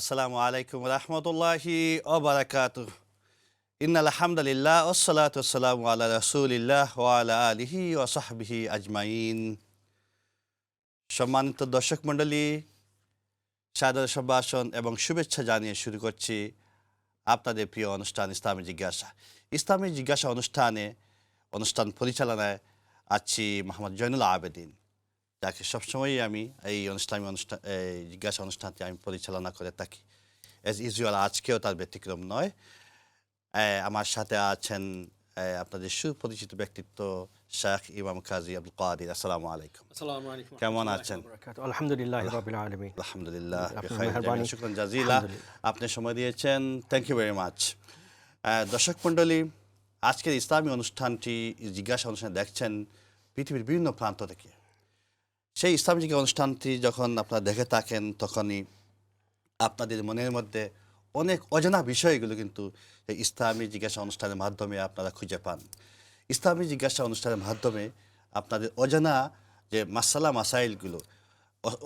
আসসালামু আলাইকুম রহমতুল্লাহি ওবারাকাতুহ। ইন্নাল হামদুলিল্লাহ ওয়াসসালাতু ওয়াসসালামু আলা রাসূলিল্লাহ ওয়া আলা আলিহি ওয়া সাহবিহি আজমাইন। সম্মানিত দর্শক মণ্ডলী, সাদর সম্ভাষণ এবং শুভেচ্ছা জানিয়ে শুরু করছি আপনাদের প্রিয় অনুষ্ঠান ইসলামী জিজ্ঞাসা। ইসলামী জিজ্ঞাসা অনুষ্ঠান পরিচালনায় আছি মোহাম্মদ জয়নুল আবেদিন, যাকে সবসময়ই আমি এই জিজ্ঞাসা অনুষ্ঠানটি আমি পরিচালনা করে থাকি। অ্যাজ ইউজুয়াল আজকেও তার ব্যতিক্রম নয়। আমার সাথে আছেন আপনাদের সুপরিচিত ব্যক্তিত্ব শেখ ইমাম কাজী আব্দুল কাদির। আসসালামু আলাইকুম। আসসালামু আলাইকুম কেমন ওয়া আছেন? রাহমাতুল্লাহি ওয়া বারাকাতুহু। আলহামদুলিল্লাহি রাব্বিল আলামিন। আলহামদুলিল্লাহ আপনার বেখাইর মেহেরবানি। শুকরান জাজিলা। আলহামদুলিল্লাহ। আপনি সময় দিয়েছেন, থ্যাংক ইউ ভেরি মাচ। দর্শক মণ্ডলী, আজকের ইসলামী অনুষ্ঠানটি জিজ্ঞাসা অনুষ্ঠানে দেখছেন পৃথিবীর বিভিন্ন প্রান্ত থেকে। সেই ইসলামী জিজ্ঞাসা অনুষ্ঠানটি যখন আপনারা দেখে থাকেন, তখনই আপনাদের মনের মধ্যে অনেক অজানা বিষয়গুলো কিন্তু এই ইসলামী জিজ্ঞাসা অনুষ্ঠানের মাধ্যমে আপনারা খুঁজে পান। ইসলামী জিজ্ঞাসা অনুষ্ঠানের মাধ্যমে আপনাদের অজানা যে মাসাইলগুলো,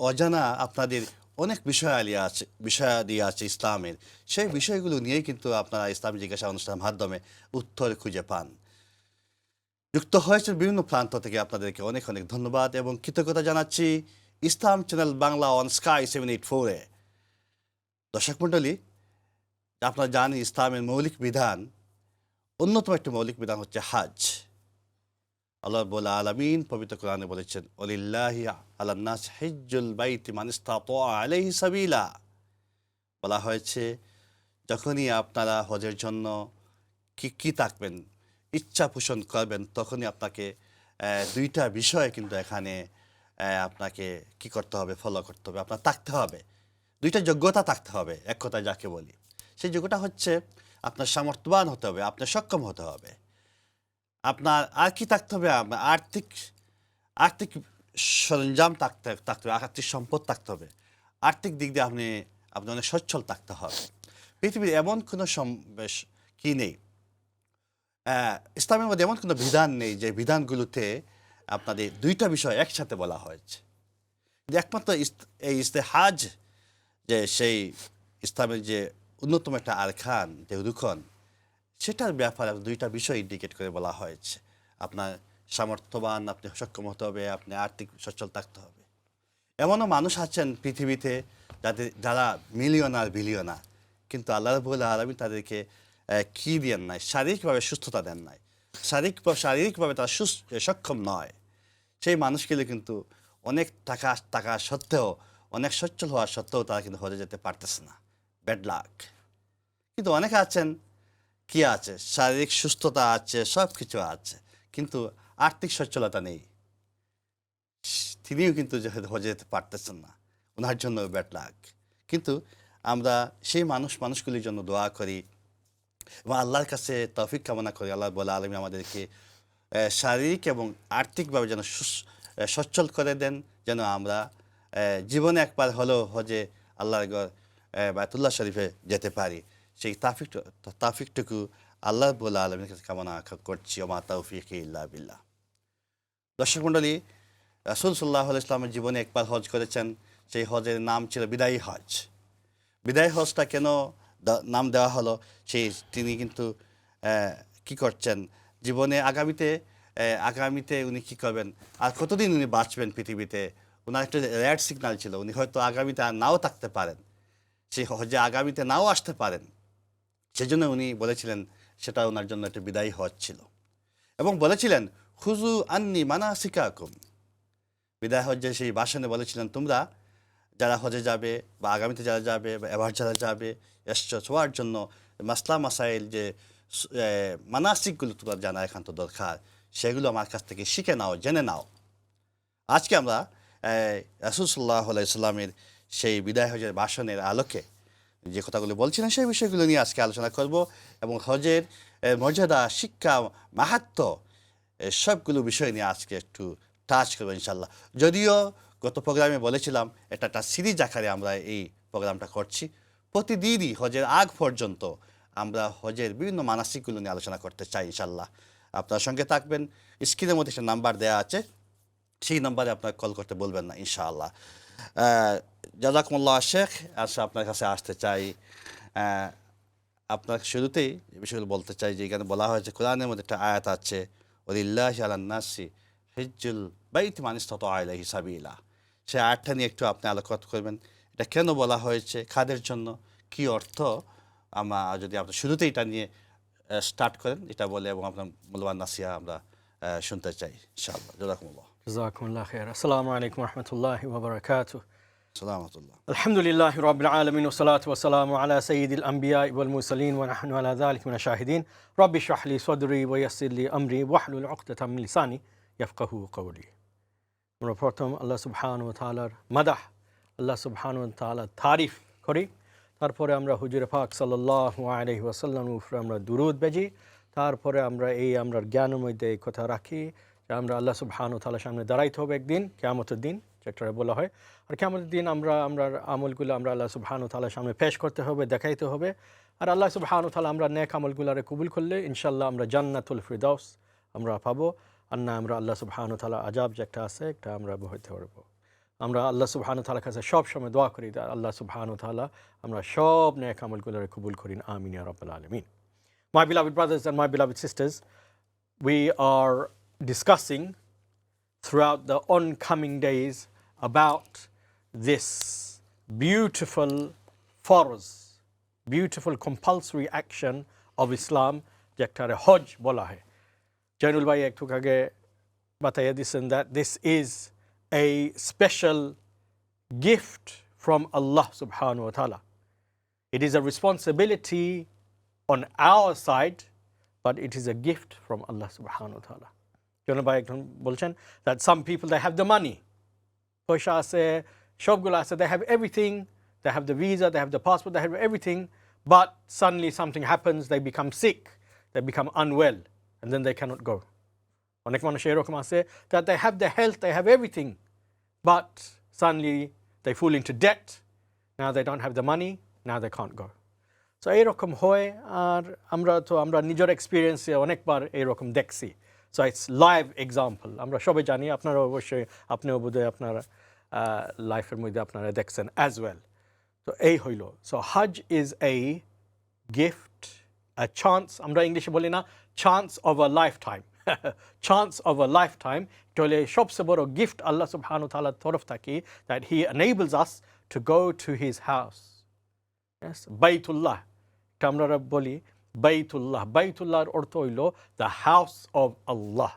অজানা আপনাদের অনেক বিষয়াদি আছে ইসলামের, সেই বিষয়গুলো নিয়েই কিন্তু আপনারা ইসলামী জিজ্ঞাসা অনুষ্ঠানের মাধ্যমে উত্তর খুঁজে পান। যুক্ত হয়েছেন বিভিন্ন প্রান্ত থেকে, আপনাদেরকে অনেক অনেক ধন্যবাদ এবং কৃতজ্ঞতা জানাচ্ছি ইসলাম চ্যানেল বাংলা অন স্কাই 784-এ। দর্শক মণ্ডলী, আপনারা জানেন ইসলামের মৌলিক বিধান, অন্যতম একটি মৌলিক বিধান হচ্ছে হাজ। আল্লাহ রাব্বুল আলামিন পবিত্র কোরআনে বলেছেন, ওয়ালিল্লাহি আলান নাস হিজ্জুল বাইতি মান ইসতাতা আলাইহি সাবিলা। বলা হয়েছে যখনই আপনারা হজের জন্য কি থাকবেন, ইচ্ছা পোষণ করবেন, তখনই আপনাকে দুইটা বিষয় কিন্তু এখানে আপনাকে কি করতে হবে, ফলো করতে হবে, আপনার থাকতে হবে। দুইটা যোগ্যতা থাকতে হবে, এক কথায় যাকে বলি। সেই যোগ্যতা হচ্ছে আপনার সামর্থ্যবান হতে হবে, আপনার সক্ষম হতে হবে। আপনার আর কি থাকতে হবে, আপনার আর্থিক সরঞ্জাম থাকতে হবে, আর্থিক সম্পদ থাকতে হবে। আর্থিক দিক দিয়ে আপনি অনেক সচ্ছল থাকতে হবে। পৃথিবীর এমন কোনো কি নেই, ইসলামের মধ্যে এমন কোনো বিধান নেই যে বিধানগুলোতে আপনাদের দুইটা বিষয় একসাথে বলা হয়েছে। একমাত্র এই হাজ, যে সেই ইসলামের যে অন্যতম একটা আরকান, যে রুকন, সেটার ব্যাপারে দুইটা বিষয় ইন্ডিকেট করে বলা হয়েছে। আপনার সামর্থ্যবান, আপনি সক্ষম হতে হবে, আপনি আর্থিক সচ্ছল থাকতে হবে। এমনও মানুষ আছেন পৃথিবীতে যারা মিলিয়নার বিলিয়নার, কিন্তু আল্লাহ রাব্বুল আলামিন তাদেরকে কি দেন নাই, শারীরিকভাবে সুস্থতা দেন নাই, শারীরিকভাবে তারা সক্ষম নয়। সেই মানুষগুলো কিন্তু অনেক টাকা সত্ত্বেও, অনেক সচ্ছল হওয়ার সত্ত্বেও তারা কিন্তু হজে যেতে পারতেছে না। Bad luck. কিন্তু অনেকে আছেন, কি আছে, শারীরিক সুস্থতা আছে, সব কিছু আছে, কিন্তু আর্থিক সচ্ছলতা নেই। তিনিও কিন্তু হজে যেতে পারতেছেন না, ওনার জন্য ব্যাড লাক। কিন্তু আমরা সেই মানুষগুলির জন্য দোয়া করি এবং আল্লাহর কাছে তৌফিক কামনা করি, আল্লাহ রাব্বুল আলামিন আমাদেরকে শারীরিক এবং আর্থিকভাবে যেন সচ্ছল করে দেন, যেন আমরা জীবনে একবার হলেও হজে আল্লাহর ঘর বায়তুল্লাহ শরীফে যেতে পারি। সেই তাফিকটুকু আল্লাহ রাব্বুল আলামিনের কাছে কামনা করছি। ওমা তৌফিক ইল্লা বিল্লাহ। দর্শক মণ্ডলী, রাসূল সাল্লাল্লাহু আলাইহি ওয়াসাল্লামের জীবনে একবার হজ করেছেন। সেই হজের নাম ছিল বিদায়ী হজ। বিদায়ী হজটা কেন নাম দেওয়া হলো, তিনি কিন্তু কি করছেন জীবনে, আগামীতে উনি কি করবেন, আর কতদিন উনি বাঁচবেন পৃথিবীতে, ওনার একটা রেড সিগন্যাল ছিল। উনি হয়তো আগামীতে আর নাও থাকতে পারেন, সেই হজে আগামীতে নাও আসতে পারেন। সেজন্য উনি বলেছিলেন, সেটা ওনার জন্য একটা বিদায়ী হজ ছিল। এবং বলেছিলেন, খুযু আন্নি মানাসিকাকুম। বিদায় হজ্জে সেই ভাষণে বলেছিলেন, তোমরা যারা হজে যাবে বা আগামীতে যারা যাবে বা এবার যারা যাবে, এসছো ছোঁয়ার জন্য মাসাইল, যে মানাসিকগুলো তোমরা জানা একান্ত দরকার, সেগুলো আমার কাছ থেকে শিখে নাও, জেনে নাও। আজকে আমরা রাসূল সাল্লাল্লাহু আলাইহি সাল্লামের সেই বিদায় হজের ভাষণের আলোকে যে কথাগুলো বলছিলেন, সেই বিষয়গুলো নিয়ে আজকে আলোচনা করব এবং হজের মর্যাদা, শিক্ষা, মাহাত্ম্য, সবগুলো বিষয় নিয়ে আজকে একটু টাচ করবো ইনশাল্লাহ। যদিও গত প্রোগ্রামে বলেছিলাম একটা সিরিজ আকারে আমরা এই প্রোগ্রামটা করছি। প্রতিদিনই হজের আগ পর্যন্ত আমরা হজের বিভিন্ন মানাসিকগুলো নিয়ে আলোচনা করতে চাই ইনশাল্লাহ। আপনার সঙ্গে থাকবেন। স্ক্রিনের মধ্যে একটা নাম্বার দেওয়া আছে, সেই নাম্বারে আপনার কল করতে বলবেন না ইনশাআল্লাহ। জাযাকুমুল্লাহ শেখ, আচ্ছা আপনার কাছে আসতে চাই। আপনার শুরুতেই এই বিষয়গুলো বলতে চাই যে এখানে বলা হয়েছে কোরআনের মধ্যে একটা আয়াত আছে, ওয়ালিল্লাহি আলান নাসি হিজ্জুল বাইতি মান ইসতাতা ইলাইহি সাবিলা। সেই আয়াতটা নিয়ে একটু আপনি আলোকপাত করবেন। এটা কেন বলা হয়েছে, কাদের জন্য, কি অর্থ, যদি আপনি শুরুতেই এটা নিয়ে স্টার্ট করেন এটা বলে, এবং আপনার মূল্যবান নাসিহা আমরা শুনতে চাই ইনশাআল্লাহ। জাযাকুমুল্লাহ। জাযাকুমুল্লাহ খাইর। আসসালামু আলাইকুম ওয়া রাহমাতুল্লাহি ওয়া বারাকাতুহু। সালামাতুল্লাহ। আলহামদুলিল্লাহি রাব্বিল আলামিন ওয়া সলাতু ওয়া সালামু আলা সাইয়্যিদিল আমবিয়া ওয়াল মুরসালিন ওয়া নাহনু আলা যালিকা মিনাশ শাহিদিন। রাব্বি ইশরাহ লি সাদরি ওয়া ইয়াসসির লি আমরি ওয়াহলুল উকদাতাম মিন লিসানি ইয়াফকাহু কওলি। আমরা প্রথম আল্লাহ সুবহানাহু ওয়া তাআলার মাদাহ, আল্লাহ সুবহানাহু ওয়া তাআলার তারিফ করি। তারপরে আমরা হুজুরে পাক সাল্লাল্লাহু আলাইহি ওয়াসাল্লামের উপরে আমরা দুরূদ বেজি। তারপরে আমরা জ্ঞানের মধ্যে এই কথা রাখি যে আমরা আল্লাহ সুবহানাহু ওয়া তাআলার সামনে দাঁড়াইতে হবে একদিন, কিয়ামতের দিন যেটা বলা হয়। আর কিয়ামতের দিন আমরা আমলগুলো আমরা আল্লাহ সুবহানাহু ওয়া তাআলার সামনে পেশ করতে হবে, দেখাইতে হবে। আর আল্লাহ সুবহানাহু ওয়া তাআলা আমরা নেক আমলগুলোরে কবুল করলে ইনশাআল্লাহ আমরা জান্নাতুল ফিরদাউস আমরা পাবো। আর না আমরা আল্লাহ সুবহানাহু ওয়া তাআলা আযাব যেটা আছে একটা আমরা বইতে পারবো। আমরা আল্লাহ সুবহানাহু ওয়া তাআলার কাছে সব সময় দোয়া করি যে আল্লাহ সুবহানাহু ওয়া তাআলা আমরা সব নেক আমলগুলোরে কবুল করিন, আমিন ইয়া রাব্বাল আলামিন। My beloved brothers and my beloved sisters, we are discussing throughout the oncoming days about this beautiful farz, beautiful compulsory action of Islam যেটারে হজ বলা হয়। জয়নুল ভাই একটু আগে বাতাইয়া দিয়েছেন that this is a special gift from Allah subhanahu wa ta'ala. It is a responsibility on our side, but it is a gift from Allah subhanahu wa ta'ala. Zainul ভাই একজন বলছেন that some people they have the money, পয়সা আছে, সবগুলো আছে, they have everything, they have the visa, they have the passport, they have everything, but suddenly something happens, they become sick, they become unwell, and then they cannot go. অনেক মানুষ এরকম আছে that they have the health, they have everything, but suddenly they fall into debt, now they don't have the money, now they can't go. So এরকম হয়, আর আমরা নিজের এক্সপিরিয়েন্সে অনেকবার এরকম দেখছি। So it's live example. আমরা সবাই জানি, আপনারা অবশ্যই আপনিও বোধহয় আপনার লাইফের মধ্যে আপনারা দেখছেন as well. তো এই হইল। So Hajj is a gift, a chance, আমরা ইংলিশে বলি না chance of a lifetime. Chance of a lifetime. এটা হলে সবচেয়ে বড় গিফট আল্লাহ সুবহানাহু ওয়া তাআলার তরফ থেকে, that he enables us to go to his house. Yes, বাইতুল্লাহ, এটা আমরা বলি বাইতুল্লাহ। বাইতুল্লাহর অর্থ হইল the house of Allah.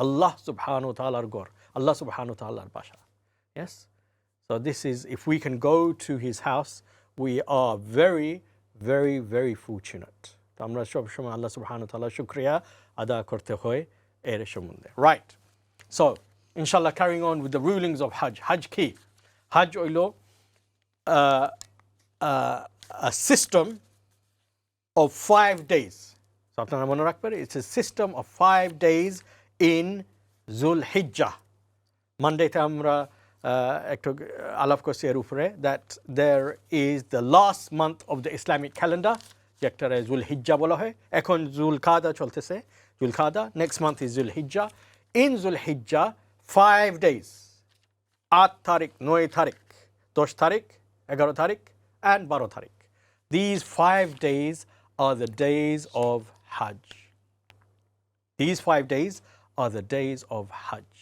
আল্লাহ সুবহানাহু ওয়া তাআলার ঘর, আল্লাহ সুবহানাহু ওয়া তাআলার বাসা। Yes, so this is, if we can go to his house, we are very, very, very fortunate. তো আমরা সবসময় আল্লাহ সুবহানাহু ওয়া তাআলার শুকরিয়া আদা করতে হয় এর সম্বন্ধে। Right, so inshallah carrying on with the rulings of Hajj. Hajj কি? Hajj হইল a system of 5 days. So আপনারা মনে রাখবেন, it's a system of 5 days in Zulhijjah. Mondayতে আমরা একটু আলাপ করছি এর উপরে, that there is the last month of the Islamic calendar যেটারে Zulhijjah বলা হয়। এখন Zulqa'dah চলতেছে, Zulqa'dah, next month is Zulhijjah. In Zulhijjah 5 days, 8 তারিখ, 9 তারিখ, 10 তারিখ, 11 তারিখ and 12 তারিখ. These 5 days are the days of Hajj. These 5 days are the days of Hajj.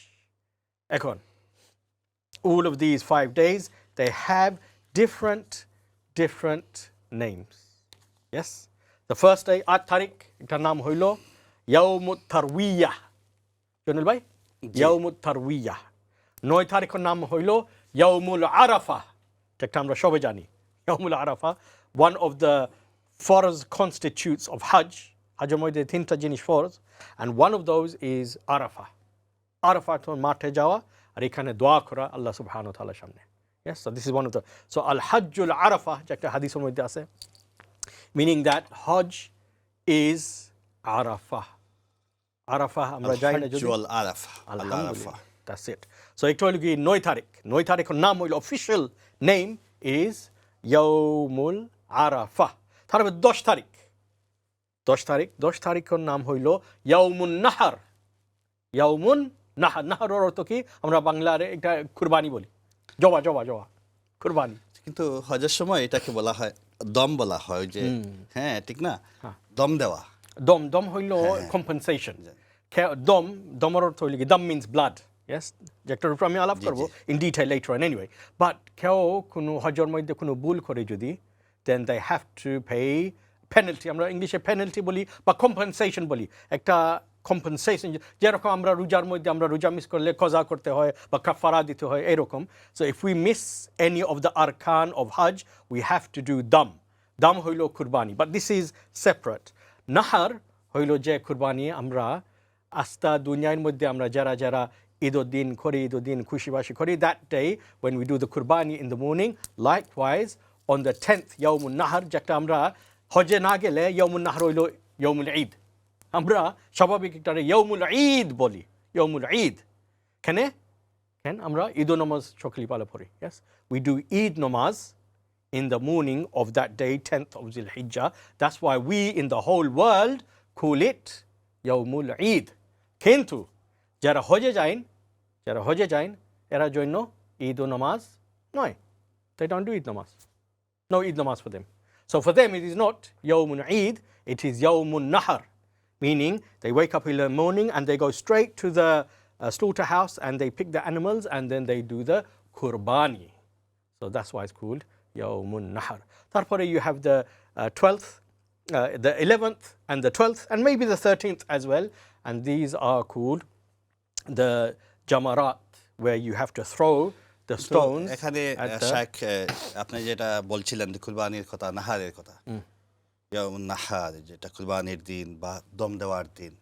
এখন all of these 5 days, they have different names. Yes, the first day 8 তারিখ, এটার নাম হইল ইয়াউমুত তারউইয়াহ। জনুল ভাই, ইয়াউমুত তারউইয়াহ। 9 তারিখের নাম হইল ইয়াউমুল আরাফা, যেটা আমরা সবাই জানি। ইয়াউমুল Arafah, one of the farz constitutes of Hajj. Hajjের মধ্যে 3টা জিনিস ফরজ, and one of those is Arafah. Arafah তো মাঠে যাওয়া আর এখানে দোয়া করা আল্লাহ সুবহানাহু ওয়া তাআলার সামনে। Yes, so this is one of the, so al hajjul arafah যেটা হাদিসের মধ্যে আছে, meaning that Hajj is Arafah. Arafah আমরা জানি না যদি Hajjul Arafah, আলহামদুলিল্লাহ, that's it. So এটা হলো কি 9 তারিখ। 9 তারিখের নাম হইল, official name is ইয়াউমুল আরাফা। তারপরে 10 তারিখ, 10 তারিখের নাম হইল ইয়াউমুন নাহর। ইয়াউমুন নাহার নাহারের অর্থ কি আমরা বাংলার একটা কুরবানি বলি জবা জবা জবা কুরবানি কিন্তু হজের সময় এটাকে বলা হয় দম বলা হয় ওই যে হ্যাঁ ঠিক না দম দেওয়া দম দম হইল কম্পেনসেশন দম দমের অর্থ হইল কি দম মিনস ব্লাড ইয়েস যেটার উপর আমি আলাপ করবো in detail later on anyway but কেউ কোনো হজের মধ্যে কোনো ভুল করে যদি then they have to pay penalty আমরা ইংলিশে পেনাল্টি বলি বা কম্পেনসেশন বলি একটা কম্পেনসেশন যেরকম আমরা রোজার মধ্যে আমরা রোজা মিস করলে কজা করতে হয় বা কাফারা দিতে হয় এরকম so if we miss any of the আরকান of hajj we have to do দম দাম হইল কুরবানি বাট দিস ইজ সেপারেট নাহার হইল যে কুরবানি আমরা আস্তা দুনিয়ার মধ্যে আমরা যারা যারা ঈদুদ্দিন করি ঈদুদ্দিন খুশিবাসি করি that day when we do the কুরবানি in the morning likewise on the 10th ইয়াউমুন নাহার যেটা আমরা হজে না গেলে ইয়াউমুন নাহার হইল ইয়াউমুল ঈদ আমরা স্বাভাবিক একটা ইয়াউমুল ঈদ বলি ইয়াউমুল ঈদ কেন আমরা ঈদ নামাজ সকালে পালা পড়ি yes we do ঈদ নামাজ in the morning of that day 10th of Zul Hijjah that's why we in the whole world call it ইয়াউমুল Eid কিন্তু যারা হজে যান এরা জন্য ঈদ ও নামাজ নয় they don't do ঈদ নামাজ no ঈদ নামাজ for them so for them it is not yawmun Eid it is yawmun nahar meaning they wake up in the morning and they go straight to the slaughterhouse and they pick the animals and then they do the kurbani so that's why it's called yawmun nahar tarpore you have the 12th the 11th and the 12th and maybe the 13th as well and these are called the jamarat where you have to throw the stones এখানে শেখ আপনি যেটা বলছিলেন কুরবানির কথা নাহারের কথা ইয়াউমুন নাহার যেটা কুরবানির দিন বা দম দেওয়ার দিন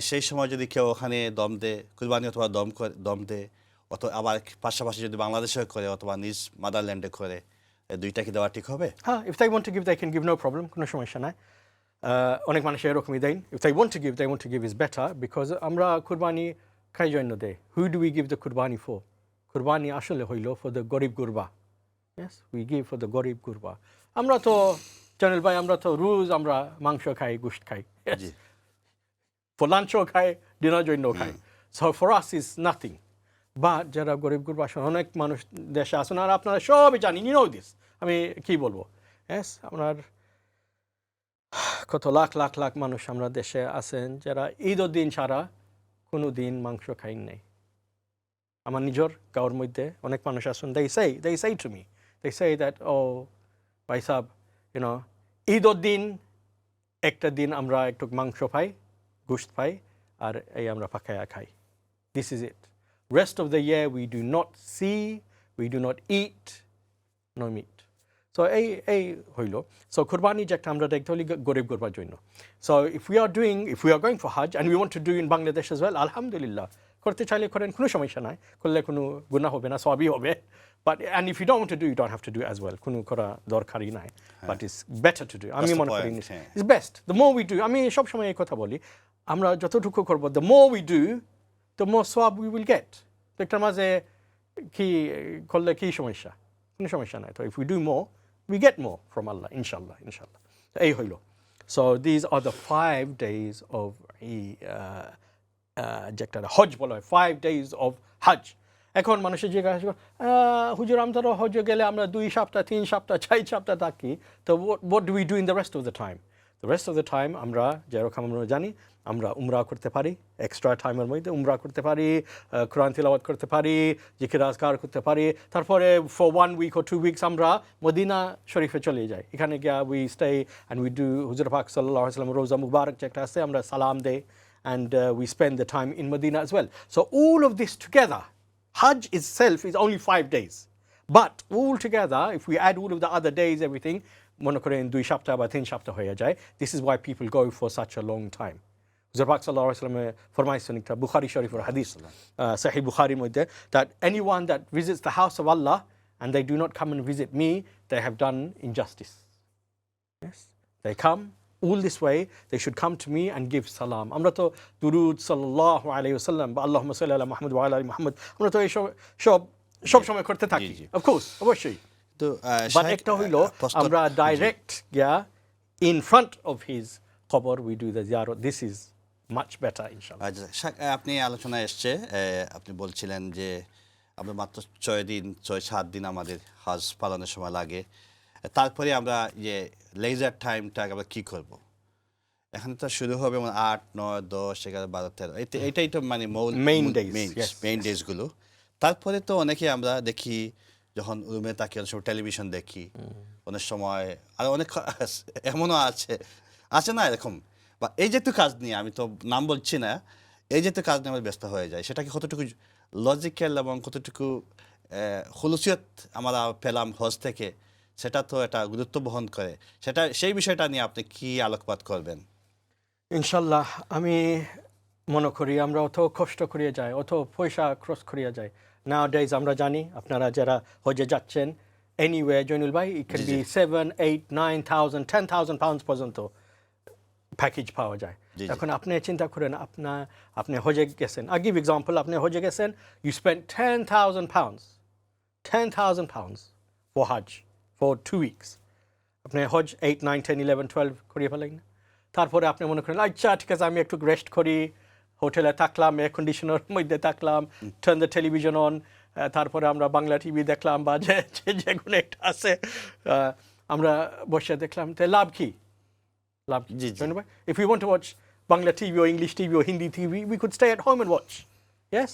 সেই সময় যদি কেউ ওখানে দম দে কুরবানি অথবা দম দে অথবা আবার পাশাপাশি যদি বাংলাদেশে করে অথবা নিজ মাদারল্যান্ডে করে দুইটা কি দেওয়া ঠিক হবে হ্যাঁ if they want to give they can give no problem কোনো সমস্যা নাই অনেক মানুষ এরকমই দেন if they want to give is better because আমরা কুরবানি খাই জন্য দেয় who do we give the কুরবানি for কুরবানি আসলে হইল for the গরিব গুরবা yes we give for the গরিব গুরবা আমরা তো চ্যানেল ভাই আমরা তো রোজ আমরা মাংস খাই গোশত খাই yes for lunchও খাই ডিনার জন্য খাই so for us is nothing but যারা গরিব গুরবা অনেক মানুষ দেশে আসেন আর আপনারা সবই জানেন you know this আমি কি বলবো yes আপনার কত লাখ লাখ লাখ মানুষ আমরা দেশে আছেন যারা ঈদের দিন ছাড়া কোনো দিন মাংস খাই নাই আমার নিজের গাঁওর মধ্যে অনেক মানুষ আছেন they say to me they say that oh ভাই সাহেব you know ঈদের দিন একটা দিন আমরা একটু মাংস পাই গোশত পাই আর এই আমরা পাকায়া খাই this is it rest of the year we do not see we do not eat no meat so এই হইল so কুরবানি যেটা আমরা দেখতে হলি গরিব গুরবার জন্য so if we are going for hajj and we want to do in Bangladesh as well alhamdulillah করতে চাইলে করেন কোনো সমস্যা নাই করলে কোনো গুনাহ হবে না সবই হবে but and if you don't want to do you don't have to do as well কোনো করা দরকারই নাই but it's better to do আমি মনে করি it's best the more we do আমি সব সময় এই কথা বলি আমরা যতটুকু করব the more we do the more sawab we will get একটা মাঝে কি করলে কি সমস্যা কোনো সমস্যা নাই তো if we do more we get more from Allah inshallah এই হইল so these are the 5 days of যেটা হজ বলা হয় 5 days of hajj এখন মানুষের জিজ্ঞাসা হুজুর আমরা হজে গেলে আমরা 2 সপ্তাহ 3 সপ্তাহ 4 সপ্তাহ থাকি তো what do we do in the rest of the time the rest of the time আমরা যেরকম আমরা জানি আমরা উমরা করতে পারি এক্সট্রা টাইমের মধ্যে উমরা করতে পারি কোরআন তিলাওয়াত করতে পারি জিকির আজকার করতে পারি তারপরে for 1 week or 2 weeks আমরা মদিনা শরীফে চলে যাই এখানে গিয়ে we stay and we do হুজুর পাক সাল্লাল্লাহু আলাইহি ওয়াসাল্লাম রোজা মুবারক যেটা আছে আমরা সালাম দেই and we spend the time in Medina as well so all of this together Hajj itself is only 5 days but all together if we add all of the other days everything মনে করেন 2 সপ্তাহ বা 3 সপ্তাহ হয়ে যায় this is why people go for such a long time হুজুর পাক সাল্লাল্লাহু আলাইহি ওয়াসাল্লাম ফরমাইছেন একটা বুখারী শরীফের হাদিস সহিহ বুখারীর মধ্যে that anyone that visits the house of Allah and they do not come and visit me they have done injustice yes they come all this way they should come to me and give salam আমরা তো দুরুদ সাল্লাল্লাহু আলাইহি ওয়াসাল্লাম বা আল্লাহুম্মা সাল্লি আলা মুহাম্মদ ওয়া আলা আলি মুহাম্মদ আমরা তো এই সব সময় করতে থাকি of course অবশ্যই তো but একটা হইলো আমরা ডাইরেক্ট গিয়া in front of his কবর we do the ziyarat this is much better, inshallah. আপনি আলোচনায় এসছে আপনি বলছিলেন যে আমরা মাত্র 6 দিন আমাদের হজ পালনের সময় লাগে, তারপরে আমরা যে লেজার টাইমটা আমরা কি করব? এখন তো শুরু হবে 8, 9, 10, 11, 12, 13 এটাই তো মানে মেইন ডেজগুলো। তারপরে তো অনেকে আমরা দেখি যখন রুমে থাকি অনেক সময় টেলিভিশন দেখি, অনেক সময় আর অনেক এমনও আছে না এরকম, বা এই যেহেতু কাজ নিয়ে আমি তো নাম বলছি না, এই যেহেতু কাজ নিয়ে আমরা ব্যস্ত হয়ে যাই, সেটাকে কতটুকু লজিক্যাল এবং কতটুকু খুলুসিয়ত আমরা পেলাম হজ থেকে, সেটা তো একটা গুরুত্ব বহন করে। সেই বিষয়টা নিয়ে আপনি কি আলোকপাত করবেন? ইনশাল্লাহ আমি মনে করি আমরা অত কষ্ট করিয়ে যাই, অত পয়সা খরচ করিয়ে যাই। Nowadays আমরা জানি আপনারা যারা হজে যাচ্ছেন anywhere, জয়নুল ভাই, it can be 7, 8, 9,000, 10,000 pounds পর্যন্ত প্যাকেজ পাওয়া যায়। এখন আপনি চিন্তা করেন আপনি হজে গেছেন, I give example, আপনি হজে গেছেন, you spent 10,000 pounds for Hajj for 2 weeks. আপনি হজ 8, 9, 10, 11, 12 করিয়ে ফেলেন। তারপরে আপনি মনে করেন আচ্ছা ঠিক আছে আমি একটু রেস্ট করি, হোটেলে থাকলাম, এয়ার কন্ডিশনের মধ্যে থাকলাম, টার্ন দ্য টেলিভিশন অন, তারপরে আমরা বাংলা টিভি দেখলাম বা যে কোনো একটা আছে, আমরা বসে দেখলাম। তো লাভ কি? If we want to watch Bangla TV or English TV or Hindi TV, we could stay at home and watch. Yes?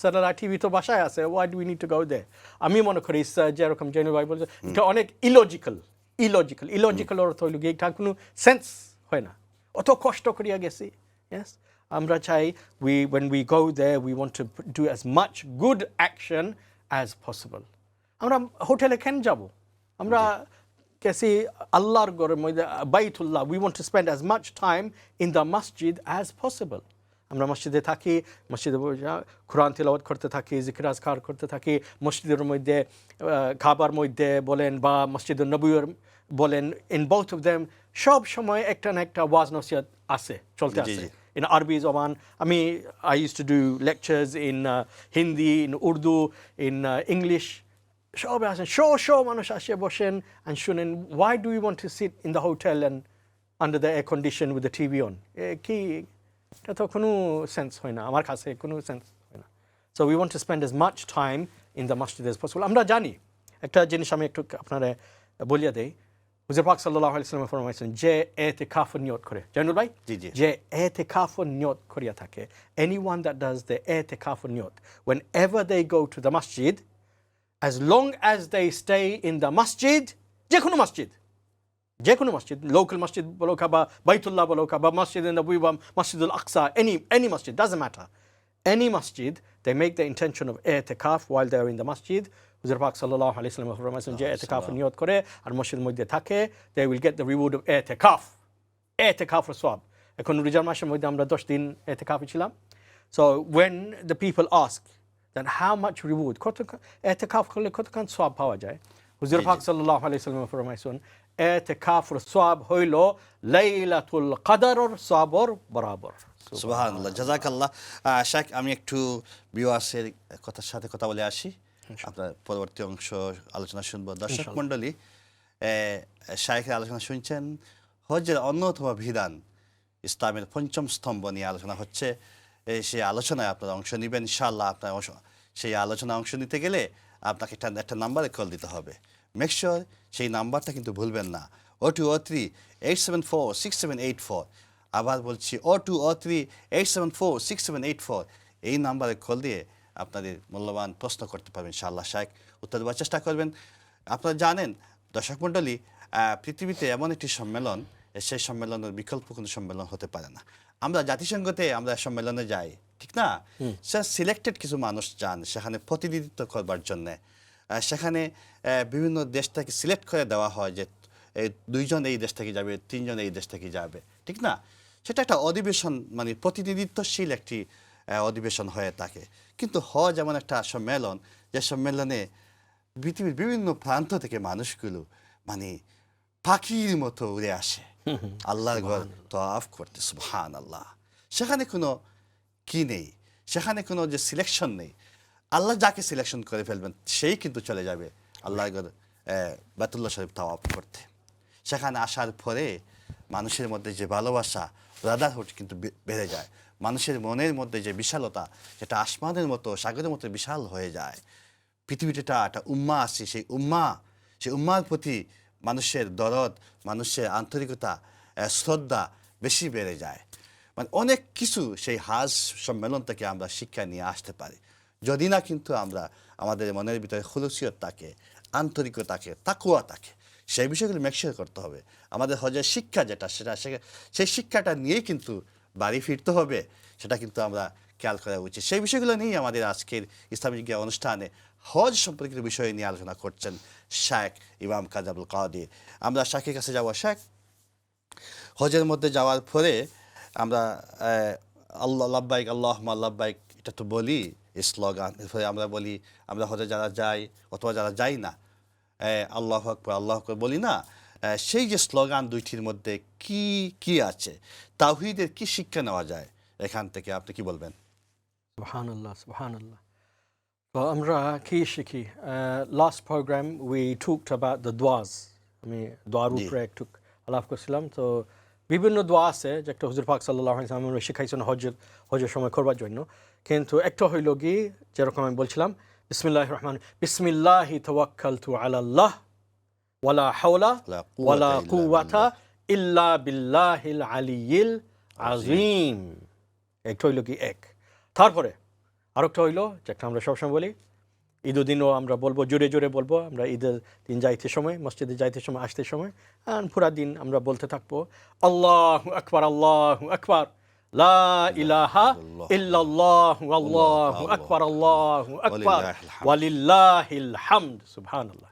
Satellite TV তো বাসায় আছে, why do we need to go there? আমি মনে করি যেরকম জয়নুল ভাই বলছে, এটা অনেক ইলজিক্যাল অর্থ হইল গিয়ে, এটা কোনো সেন্স হয় না, অত কষ্ট করিয়া গেছি। Yes? আমরা চাই when we go there, we want to do as much good action as possible. আমরা হোটেলে কেন যাব? আমরা গেছি আল্লাহর ঘরের মধ্যে, বাইতুল্লাহ, we want to spend as much time in the masjid as possible. আমরা মসজিদে থাকি, মসজিদে কোরআন তিলাওয়াত করতে থাকি, জিকির আজকার করতে থাকি, মসজিদের মধ্যে খাবার মধ্যে বলেন বা মসজিদুন নববীর বলেন, in both of them সব সময় একটা না একটা ওয়াজ নসিহত আছে, চলতে আছে। In Arabic Zaman, I used to do lectures in Hindi, in Urdu, in English. সবাই আসেন, মানুষ আসে বসেন and শুনেন। Why do we want to sit in the hotel and under the air condition with the TV on? কি, এটা তো কোনো সেন্স হয় না, আমার কাছে কোনো সেন্স হয় না। So we want to spend as much time in the masjid as possible. আমরা জানি একটা জিনিস, আমি একটু আপনারা বলিয়া দেই, হুজুর পাক সাল্লাল্লাহু আলাইহি ওয়াসাল্লাম ফরমাইছেন যে ইতিকাফের নিয়ত করে, জয়নুল ভাই, যে ইতিকাফের নিয়ত করিয়া থাকে, anyone that does the ইতিকাফের নিয়ত, whenever they go to the masjid, as long as they stay in the masjid, যে কোনো মসজিদ, local masjid বলোকা বা বাইতুল্লাহ বলোকা বা মসজিদ নববী বা মসজিদুল আকসা, any masjid, doesn't matter, any masjid, they make the intention of i'tikaf while they are in the masjid. হুজুর পাক সাল্লাল্লাহু আলাইহি ওয়াসাল্লাম ফরমাইছেন যে i'tikaf নিয়ত করে আর মসজিদের মধ্যে থাকে, they will get the reward of i'tikaf সওয়াব। এখন রমজান মাসের মধ্যে আমরা 10 দিন i'tikafে ছিলাম। So when the people ask that how much reward, কত i'tikaf করলে কতখান সওয়াব পাওয়া যায়, হুজুর পাক সাল্লাল্লাহু আলাইহি ওয়াসাল্লাম ফরমাইছেন i'tikafর সওয়াব হইল লাইলাতুল কদরের সওয়াবের বরাবর। সুবহানাল্লাহ, জাযাকাল্লাহ। শাইখ, আমি একটু ভিউয়ার্সের কথার সাথে কথা বলে আসি, আপনার পরবর্তী অংশ আলোচনা শুনবো। দর্শক মণ্ডলী, শাইখের আলোচনা শুনছেন, হজ্জের অন্যতম বিধান, ইসলামের পঞ্চম স্তম্ভ নিয়ে আলোচনা হচ্ছে। সেই আলোচনায় আপনারা অংশ নেবেন ইনশাআল্লাহ। আপনার সেই আলোচনা অংশ নিতে গেলে আপনাকে একটা নাম্বারে কল দিতে হবে। মেক শিওর সেই নাম্বারটা কিন্তু ভুলবেন না, 0203 874 6784। আবার বলছি 0203 874 6784। এই নাম্বারে কল দিয়ে আপনাদের মূল্যবান প্রশ্ন করতে পারবেন ইনশাআল্লাহ। শাইখ উত্তর দেওয়ার চেষ্টা করবেন। আপনারা জানেন দর্শক মণ্ডলী, পৃথিবীতে এমন একটি সম্মেলন, সেই সম্মেলনের বিকল্প কোনো সম্মেলন হতে পারে না। আমরা জাতিসংঘতে আমরা সম্মেলনে যাই, ঠিক না? সে সিলেক্টেড কিছু মানুষ যান সেখানে প্রতিনিধিত্ব করবার জন্যে। সেখানে বিভিন্ন দেশ থেকে সিলেক্ট করে দেওয়া হয় যে 2 জন এই দেশ থেকে যাবে, 3 জন এই দেশ থেকে যাবে, ঠিক না? সেটা একটা অধিবেশন, মানে প্রতিনিধিত্বশীল একটি অধিবেশন হয়ে থাকে। কিন্তু হজ এমন একটা সম্মেলন, যে সম্মেলনে পৃথিবীর বিভিন্ন প্রান্ত থেকে মানুষগুলো মানে পাখির মতো উড়ে আসে আল্লাহর ঘর তওয়াফ করতে। সুবহানাল্লাহ। সেখানে কোনো কি নেই, সেখানে কোনো যে সিলেকশন নেই। আল্লাহ যাকে সিলেকশন করে ফেলবেন সেই কিন্তু চলে যাবে আল্লাহর ঘর বাইতুল্লাহ শরীফ তওয়াফ করতে। সেখানে আসার পরে মানুষের মধ্যে যে ভালোবাসা, ব্রাদারহুড কিন্তু বেড়ে যায়। মানুষের মনের মধ্যে যে বিশালতা, সেটা আসমানের মতো সাগরের মতো বিশাল হয়ে যায়। পৃথিবীতে একটা উম্মা আছে, সেই উম্মার প্রতি মানুষের দরদ, মানুষের আন্তরিকতা, শ্রদ্ধা বেশি বেড়ে যায়। মানে অনেক কিছু সেই হাজ সম্মেলন থেকে আমরা শিক্ষা নিয়ে আসতে পারি, যদি না কিন্তু আমরা আমাদের মনের ভিতরে খুলুসিয়ত থাকে, আন্তরিকতা থাকে, তাকুয়া থাকে, সেই বিষয়গুলো মেকশিওর করতে হবে। আমাদের হজের শিক্ষা যেটা, সেই শিক্ষাটা নিয়েই কিন্তু বাড়ি ফিরতে হবে, সেটা কিন্তু আমরা খেয়াল করা উচিত। সেই বিষয়গুলো নিয়েই আমাদের আজকের ইসলামী জিজ্ঞাসা অনুষ্ঠানে হজ সম্পর্কিত বিষয় নিয়ে আলোচনা করছেন শেখ ইমাম কাজী আব্দুল কাদির। আমরা শেখের কাছে যাব। শেখ, হজের মধ্যে যাওয়ার পরে আমরা আল্লাহ লাব্বাইক আল্লাহুম্মা লাব্বাইক এটা তো বলি, এই স্লোগান। এরপরে আমরা বলি, আমরা হজে যারা যাই অথবা যারা যাই না, আল্লাহু আকবার আল্লাহু আকবার বলি না, সেই যে স্লোগান দুইটির মধ্যে কি কি আছে, তাওহীদের কি শিক্ষা নেওয়া যায় এখান থেকে, আপনি কি বলবেন? সুবহানাল্লাহ, সুবহানাল্লাহ। তো আমরা কি শিখি? Last program we talked about the দোয়াজ। আমি দোয়ার উপরে একটু আলাপ করছিলাম। তো বিভিন্ন দোয়া আছে যে একটা হুজুর পাক সাল্লাল্লাহু আলাইহি ওয়াসাল্লাম শিখাইছেন হজের সময় করবার জন্য। কিন্তু একটা হইল কি, যেরকম আমি বলছিলাম, বিসমিল্লাহি তাওয়াক্কালতু আলাল্লাহ ওয়ালা হাওলা ওয়ালা কুওয়াতা ইল্লা বিল্লাহিল আলিয়্যিল আযীম। একটা হইল কি এক। তারপরে আরেকটা হইল যেটা আমরা সবসময় বলি, ঈদের দিনও আমরা বলবো, জোরে জোরে বলবো। আমরা ঈদের দিন যাইতে সময়, মসজিদে যাইতে সময়, আসতে সময়, পুরা দিন আমরা বলতে থাকবো আল্লাহু আকবার, আল্লাহু আকবার, লা ইলাহা ইল্লাল্লাহু আল্লাহু আকবার, আল্লাহু আকবার, ওয়ালিল্লাহিল হামদ, সুবহানাল্লাহ।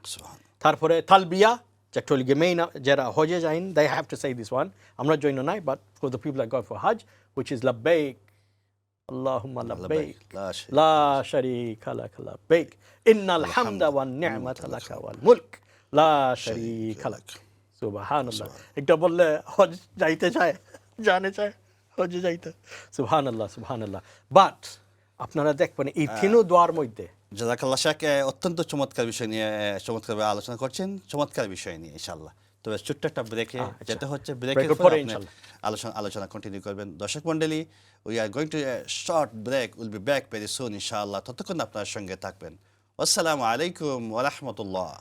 তারপরে তালবিয়া, যেটা হল গিয়ে মেইন, যারা হজে যাইন they have to say this one. আমরা জন্য নাই, but for the people that go for Hajj, which is labbaik Allahumma labbaik la sharika lak labbaik innal hamda wan ni'mata laka wal mulk la sharika lak, সুবহানাল্লাহ। এটা বললে হজ যাইতে চায়, জানে চায় হজে যাইতে, সুবহানাল্লাহ, সুবহানাল্লাহ। বাট আপনারা দেখবেন এই তিনও দোয়ার মধ্যে জাযাকাল্লাহ শেখ, অত্যন্ত চমৎকার বিষয় নিয়ে চমৎকারভাবে আলোচনা করছেন, চমৎকার বিষয় নিয়ে ইনশাআল্লাহ। তবে ছোট্ট একটা ব্রেকে যেতে হচ্ছে, ব্রেকের পরে আলোচনা কন্টিনিউ করবেন। দর্শক মণ্ডলী, we are going to short break, will be back very soon ইনশাআল্লাহ। ততক্ষণ আপনার সঙ্গে থাকবেন। আসসালামু আলাইকুম ওয়া রাহমাতুল্লাহ।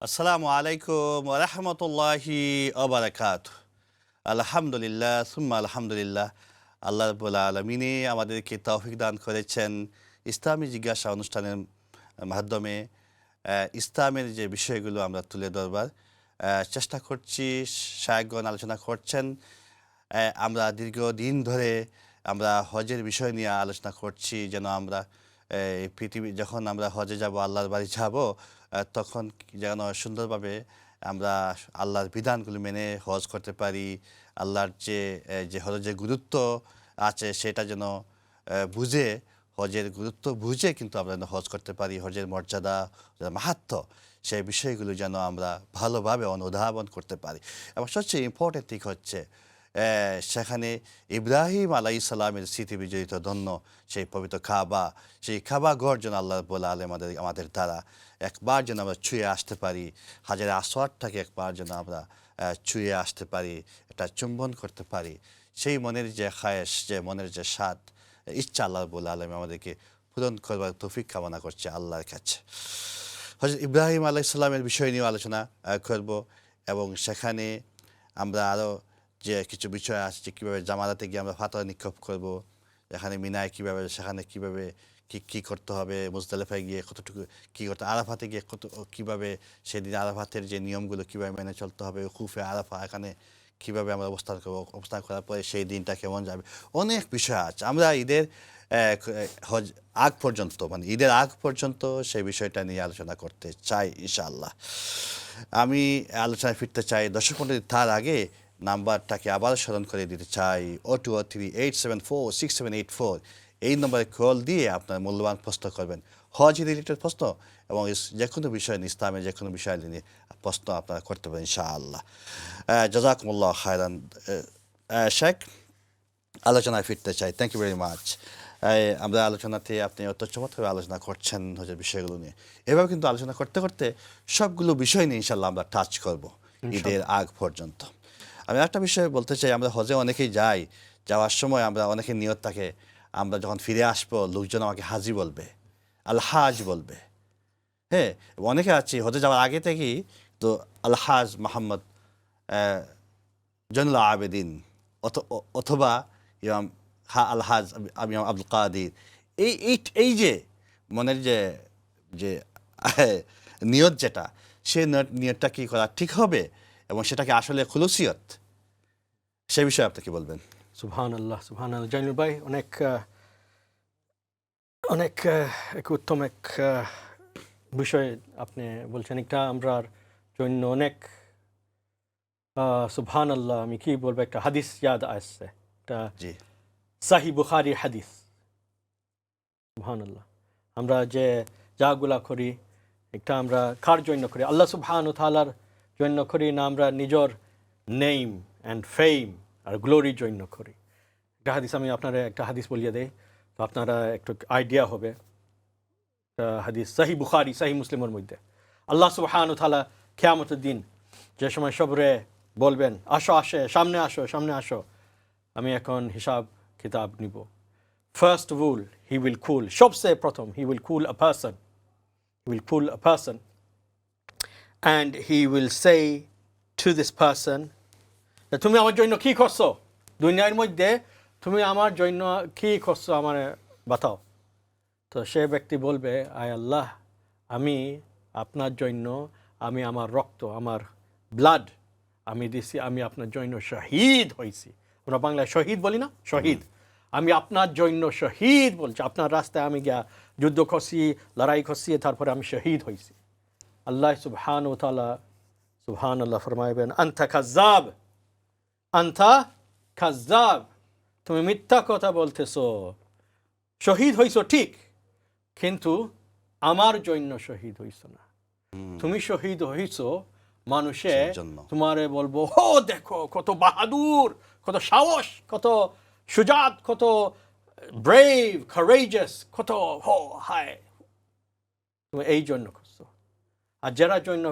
আসসালামু আলাইকুম ওয়া রাহমাতুল্লাহি ওয়া বারাকাতুহু। আলহামদুলিল্লাহ সুম্মা আলহামদুলিল্লাহ। আল্লাহ রাব্বুল আলামিন আমাদেরকে তৌফিক দান করেছেন ইসলামী জিজ্ঞাসা অনুষ্ঠানের মাধ্যমে ইসলামের যে বিষয়গুলো আমরা তুলে ধরবার চেষ্টা করছি। শায়খগণ আলোচনা করছেন। আমরা দীর্ঘদিন ধরে আমরা হজের বিষয় নিয়ে আলোচনা করছি, যেন আমরা পৃথিবী যখন আমরা হজে যাব, আল্লাহর বাড়ি যাব, তখন যেন সুন্দরভাবে আমরা আল্লাহর বিধানগুলো মেনে হজ করতে পারি। আল্লাহর যে হজের গুরুত্ব আছে সেটা যেন বুঝে, হজের গুরুত্ব বুঝে কিন্তু আমরা যেন হজ করতে পারি। হজের মর্যাদা, মাহাত্ম্য, সেই বিষয়গুলো যেন আমরা ভালোভাবে অনুধাবন করতে পারি। এবং সবচেয়ে ইম্পর্টেন্ট দিক হচ্ছে সেখানে ইব্রাহিম আলাইহিস সালামের স্মৃতি বিজড়িত ধন্য সেই পবিত্র কাবা, সেই কাবা ঘর যেন আল্লাহ রাব্বুল আলামিন আমাদের দ্বারা একবার যেন আমরা ছুঁয়ে আসতে পারি। হাজারে আসওয়াদটাকে একবার যেন আমরা ছুঁয়ে আসতে পারি, এটা চুম্বন করতে পারি। সেই মনের যে খায়েশ, যে মনের যে স্বাদ, ইচ্ছা আল্লাহ রাব্বুল আলামিন আমাদেরকে পূরণ করবার তৌফিক কামনা করছে আল্লাহর কাছে। হযরত ইব্রাহিম আলাইহিস সালামের বিষয় নিয়ে আলোচনা করব, এবং সেখানে আমরা আরও যে কিছু বিষয় আছে, কীভাবে জামারাতে গিয়ে আমরা ফাতোয়া নিক্ষেপ করব, এখানে মিনায় কীভাবে, সেখানে কীভাবে কী করতে হবে, মুজদালিফায় গিয়ে কতটুকু কী করতে, আরাফাতে গিয়ে কীভাবে সেদিন আরাফাতের যে নিয়মগুলো কীভাবে মেনে চলতে হবে, খুফে আরাফা এখানে কীভাবে আমরা অবস্থান করব, অবস্থান করার পরে সেই দিনটা কেমন যাবে, অনেক বিষয় আছে। আমরা ঈদের হজ আগ পর্যন্ত, মানে ঈদের আগ পর্যন্ত সেই বিষয়টা নিয়ে আলোচনা করতে চাই ইনশাআল্লাহ। আমি আলোচনায় ফিরতে চাই দর্শক মণ্ডলী, তার আগে নাম্বারটাকে আবার স্মরণ করে দিতে চাই, 0203 874 6784। এই নম্বরে কল দিয়ে আপনার মূল্যবান প্রশ্ন করবেন। হজ রিলেটেড প্রশ্ন এবং যে কোনো বিষয় নিয়ে ইসলামের যে কোনো বিষয় নিয়ে প্রশ্ন আপনারা করতে পারেন ইনশাআল্লাহ। জাযাকুমুল্লাহ খায়রান। শেখ, আলোচনায় ফিরতে চাই। Thank you very much. আমরা আলোচনাতে আপনি অত চমৎকার আলোচনা করছেন হচ্ছে বিষয়গুলো নিয়ে। এভাবে কিন্তু আলোচনা করতে করতে সবগুলো বিষয় নিয়ে ইনশাল্লাহ আমরা টাচ করব ঈদের আগ পর্যন্ত। আমি একটা বিষয় বলতে চাই, আমরা হজে অনেকেই যাই, যাওয়ার সময় আমরা অনেকের নিয়ত থাকে আমরা যখন ফিরে আসবো লোকজন আমাকে হাজি বলবে, আলহাজ বলবে। হ্যাঁ, অনেকে আছি হজে যাওয়ার আগে থেকেই তো আলহাজ মোহাম্মদ জয়নুল আবেদিন অথবা ইমাম আলহাজ ইমাম আব্দুল কাদির, এই যে মনের যে নিয়ত যেটা, সে নিয়তটা কি করা ঠিক হবে এবং সেটাকে আসলে খুলুসিয়ত, সে বিষয়ে আপনি কি বলবেন? সুবহানাল্লাহ, সুবহানাল্লাহ। জয়নুল ভাই, অনেক এক উত্তম এক বিষয় আপনি বলছেন। একটা আমরার জন্য অনেক সুবহানাল্লাহ, আমি কি বলবো, একটা হাদিস ইয়াদ আসছে, একটা জি, সাহি বুখারী হাদিস। সুবহানাল্লাহ, আমরা যে যাগুলা করি একটা আমরা কার জন্য করি? আল্লাহ সুবহানাহু ওয়া তাআলার জন্য করি না আমরা নিজের নেম অ্যান্ড ফেম আর গ্লোরির জন্য করি? একটা হাদিস আমি আপনারা একটা হাদিস বলিয়ে দেই, তো আপনারা একটু আইডিয়া হবে। হাদিস সাহি বুখারী, সাহি মুসলিমের মধ্যে আল্লাহ সুবহানাহু ওয়া তাআলা কিয়ামতের দিন যে সময় সবরে বলবেন, সামনে আসো, আমি এখন হিসাব কিতাব নিব। First of all he will call, সবচেয়ে প্রথম he will call a person, and he will say to this person, তুমি আমার জন্য কি করছো দুনিয়ার মধ্যে, তুমি আমার জন্য কি করছো আমার বাতাও। তো সে ব্যক্তি বলবে, আয় আল্লাহ, আমি আপনার জন্য আমি আমার রক্ত, আমার ব্লাড আমি দিছি, আমি আপনার জন্য শহীদ হয়েছি। আমরা বাংলায় শহীদ বলি না, শহীদ। আমি আপনার জন্য শহীদ বলছি, আপনার রাস্তায় আমি গিয়া যুদ্ধ করছি, লড়াই করছি, তারপরে আমি শহীদ হয়েছি। আল্লাহ সুবহানাহু ওয়া তাআলা সুবহানাল্লাহ ফরমাইবেন, আনতা কাযযাব, তুমি মিথ্যা কথা বলতেছো। শহীদ হইছো ঠিক, কিন্তু আমার জন্য শহীদ হইছো না। তুমি শহীদ হইছো মানুষে তোমারে বলবো, ও দেখো কত বাহাদুর, কত সাহস, কত সুজাত, কত ব্রেভ, কারেজাস, কত হায়, তুমি এই জন্য করছো। আর যারা জন্য